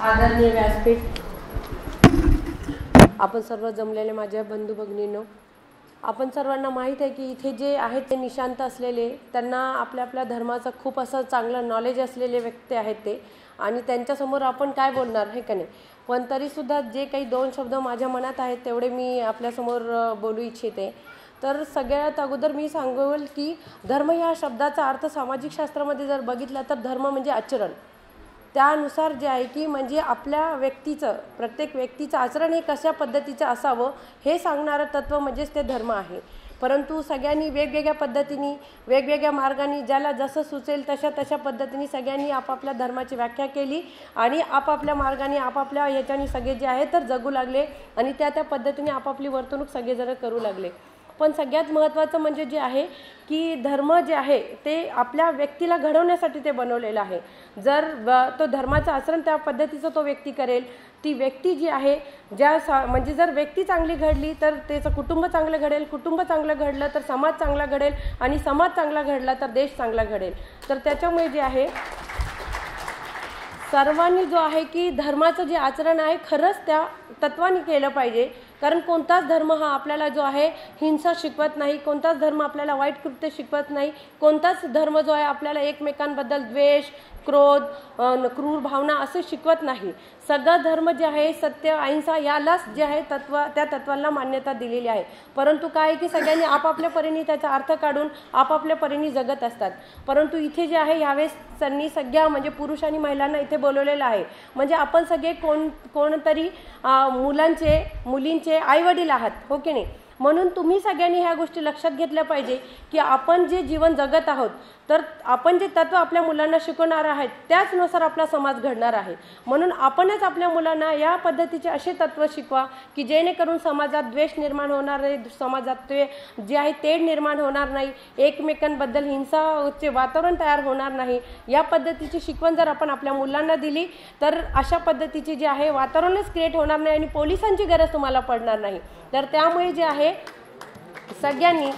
आदरणीय व्यासपीठ, आपण सर्व जमलेले माझ्या बंधू भगिनींनो, आपण सर्वांना माहीत आहे की इथे जे आहेत ते निशांत असलेले, त्यांना आपल्या आपल्या धर्माचं खूप असं चांगलं नॉलेज असलेले व्यक्ती आहेत ते, आणि त्यांच्यासमोर आपण काय बोलणार आहे का नाही. पण तरीसुद्धा जे काही दोन शब्द माझ्या मनात आहेत तेवढे मी आपल्यासमोर बोलू इच्छिते. तर सगळ्यात अगोदर मी सांगेल की धर्म या शब्दाचा अर्थ सामाजिक शास्त्रामध्ये जर बघितला तर धर्म म्हणजे आचरण. त्यानुसार जे आहे की म्हणजे आपल्या व्यक्तीचं, प्रत्येक व्यक्तीचं आचरण हे कशा पद्धतीचं असावं हे सांगणारं तत्त्व म्हणजेच ते धर्म आहे. परंतु सगळ्यांनी वेगवेगळ्या पद्धतीने, वेगवेगळ्या मार्गाने, ज्याला जसं सुचेल तशा पद्धतीने सगळ्यांनी आपापल्या धर्माची व्याख्या केली आणि आपापल्या मार्गाने, आपापल्या याच्याने सगळे जे आहे तर जगू लागले आणि त्या पद्धतीने आपापली वर्तणूक सगळेजण करू लागले. पण सगळ्यात महत्त्वाचं म्हणजे जे आहे की धर्म जे आहे ते आपल्या व्यक्तीला घडवण्यासाठी ते बनवलेलं आहे. जर तो धर्माचं आचरण त्या पद्धतीचं तो व्यक्ती करेल, ती व्यक्ती जी आहे म्हणजे जर व्यक्ती चांगली घडली तर त्याचं कुटुंब चांगलं घडेल, कुटुंब चांगलं घडलं तर समाज चांगला घडेल आणि समाज चांगला घडला तर देश चांगला घडेल. तर त्याच्यामुळे जे आहे सर्वांनी जो आहे की धर्माचं जे आचरण आहे खरंच त्या तत्वाने केलं पाहिजे. कारण कोणताच धर्म हा आपल्याला जो आहे हिंसा शिकवत नाही, कोणताच धर्म आपल्याला वाईट कृत्य शिकवत नाही, कोणताच धर्म जो आहे आपल्याला एकमेकांबद्दल द्वेष, क्रोध, क्रूर भावना असे शिकवत नाही. सगळा धर्म जे आहे सत्य, अहिंसा यालाच जे आहे त्या तत्वाला मान्यता दिलेली आहे. परंतु काय की सगळ्यांनी आपापल्या परीने त्याचा अर्थ काढून आपापल्या परीने जगत असतात. परंतु इथे जे आहे यावेळेस त्यांनी सगळ्या म्हणजे पुरुष आणि महिलांना इथे बोलवलेलं आहे. म्हणजे आपण सगळे कोणतरी मुलींचे आईवडील आहात, हो की नाही. म्हणून तुम्ही सगळ्यांनी ह्या गोष्टी लक्षात घेतल्या पाहिजे की आपण जे जीवन जगत आहोत तर आपण जे तत्व आपल्या मुलांना शिकवणार आहेत त्याचनुसार आपला समाज घडणार आहे. म्हणून आपणच आपल्या मुलांना या पद्धतीचे असे तत्व शिकवा की जेणेकरून समाजात द्वेष निर्माण होणार नाही, समाजात जे आहे तेढ निर्माण होणार नाही, एकमेकांबद्दल हिंसाचे वातावरण तयार होणार नाही. या पद्धतीची शिकवण जर आपण आपल्या मुलांना दिली तर अशा पद्धतीची जे आहे वातावरणच क्रिएट होणार नाही आणि पोलिसांची गरज तुम्हाला पडणार नाही. तर त्यामुळे जे आहे सगळ्यांनी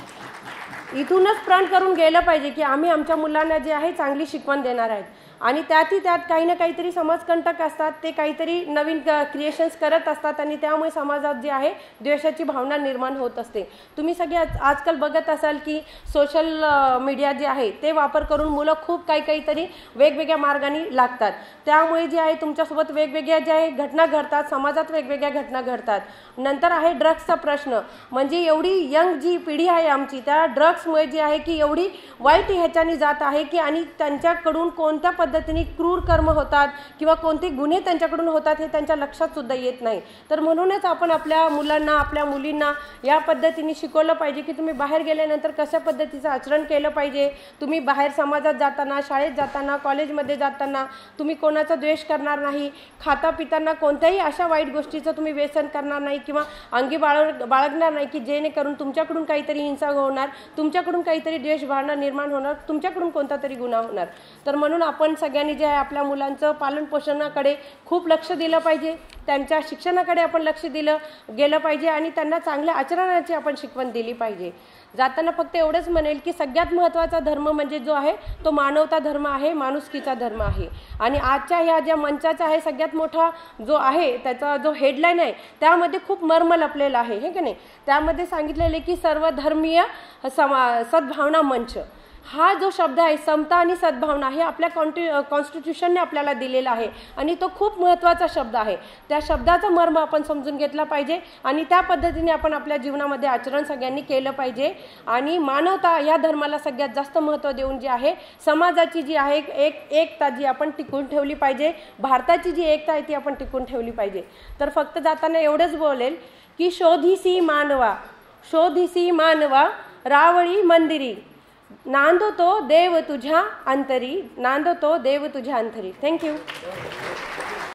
इथूनच प्रण करून गेलं पाहिजे की आम्ही आमच्या मुलांना जे आहे चांगली शिकवण देणार आहेत. आणि त्यात काही ना काहीतरी समाजकंटक असतात, ते काहीतरी नवीन क्रिएशन्स करत असतात आणि त्यामुळे समाजात जे आहे द्वेषाची भावना निर्माण होत असते. तुम्ही सगळे आजकाल बघत असाल की सोशल मीडिया जे आहे ते वापर करून मुलं खूप काहीतरी वेगवेगळ्या मार्गाने लागतात. त्यामुळे जे आहे तुमच्यासोबत वेगवेगळ्या ज्या आहे घटना घडतात, समाजात वेगवेगळ्या घटना घडतात. नंतर आहे ड्रग्सचा प्रश्न. म्हणजे एवढी यंग जी पिढी आहे आमची त्या ड्रग्समुळे जी आहे की एवढी वाईट ह्याच्याने जात आहे की आणि त्यांच्याकडून कोणत्या पद्धतीने क्रूर कर्म होतात किंवा कोणते गुन्हे त्यांच्याकडून होतात हे त्यांच्या लक्षात सुद्धा येत नाही. तर म्हणूनच आपण आपल्या मुलांना, आपल्या मुलींना या पद्धतीने शिकवलं पाहिजे की तुम्ही बाहेर गेल्यानंतर कशा पद्धतीचं आचरण केलं पाहिजे. तुम्ही बाहेर समाजात जाताना, शाळेत जाताना, कॉलेजमध्ये जाताना तुम्ही कोणाचा द्वेष करणार नाही, खाता पिताना कोणत्याही अशा वाईट गोष्टीचं तुम्ही व्यसन करणार नाही किंवा अंगी बाळगणार नाही की जेणेकरून तुमच्याकडून काहीतरी हिंसा होणार, तुमच्याकडून काहीतरी द्वेष भावना निर्माण होणार, तुमच्याकडून कोणता तरी गुन्हा होणार. तर म्हणून आपण सगळ्यांनी जे आहे आपल्या मुलांचं पालन पोषणाकडे खूप लक्ष दिलं पाहिजे, त्यांच्या शिक्षणाकडे आपण लक्ष दिलं गेलं पाहिजे आणि त्यांना चांगल्या आचरणाची आपण शिकवण दिली पाहिजे. जाताना फक्त एवढंच म्हणेल की सगळ्यात महत्त्वाचा धर्म म्हणजे जो आहे तो मानवता धर्म आहे, माणुसकीचा धर्म आहे. आणि आजच्या ह्या ज्या मंचाचा आहे सगळ्यात मोठा जो आहे त्याचा जो हेडलाईन आहे त्यामध्ये खूप मर्म लपलेला आहे, हे की नाही. त्यामध्ये सांगितलेले की सर्वधर्मीय सद्भावना मंच हा जो शब्द आहे, समता आणि सद्भावना, हे आपल्या कॉन्स्टिट्यूशनने आपल्याला दिलेला आहे आणि तो खूप महत्त्वाचा शब्द आहे. त्या शब्दाचा मर्म आपण समजून घेतला पाहिजे आणि त्या पद्धतीने आपण आपल्या जीवनामध्ये आचरण सगळ्यांनी केलं पाहिजे. आणि मानवता या धर्माला सगळ्यात जास्त महत्त्व देऊन जे आहे समाजाची जी आहे एकता जी आपण टिकून ठेवली पाहिजे, भारताची जी एकता आहे ती आपण टिकून ठेवली पाहिजे. तर फक्त जाताना एवढंच बोलेल की शोधिसी मानवा रावळी मंदिरी, नांदतो देव तुझ्या अंतरी, नांदतो देव तुझ्या अंतरी. थँक्यू.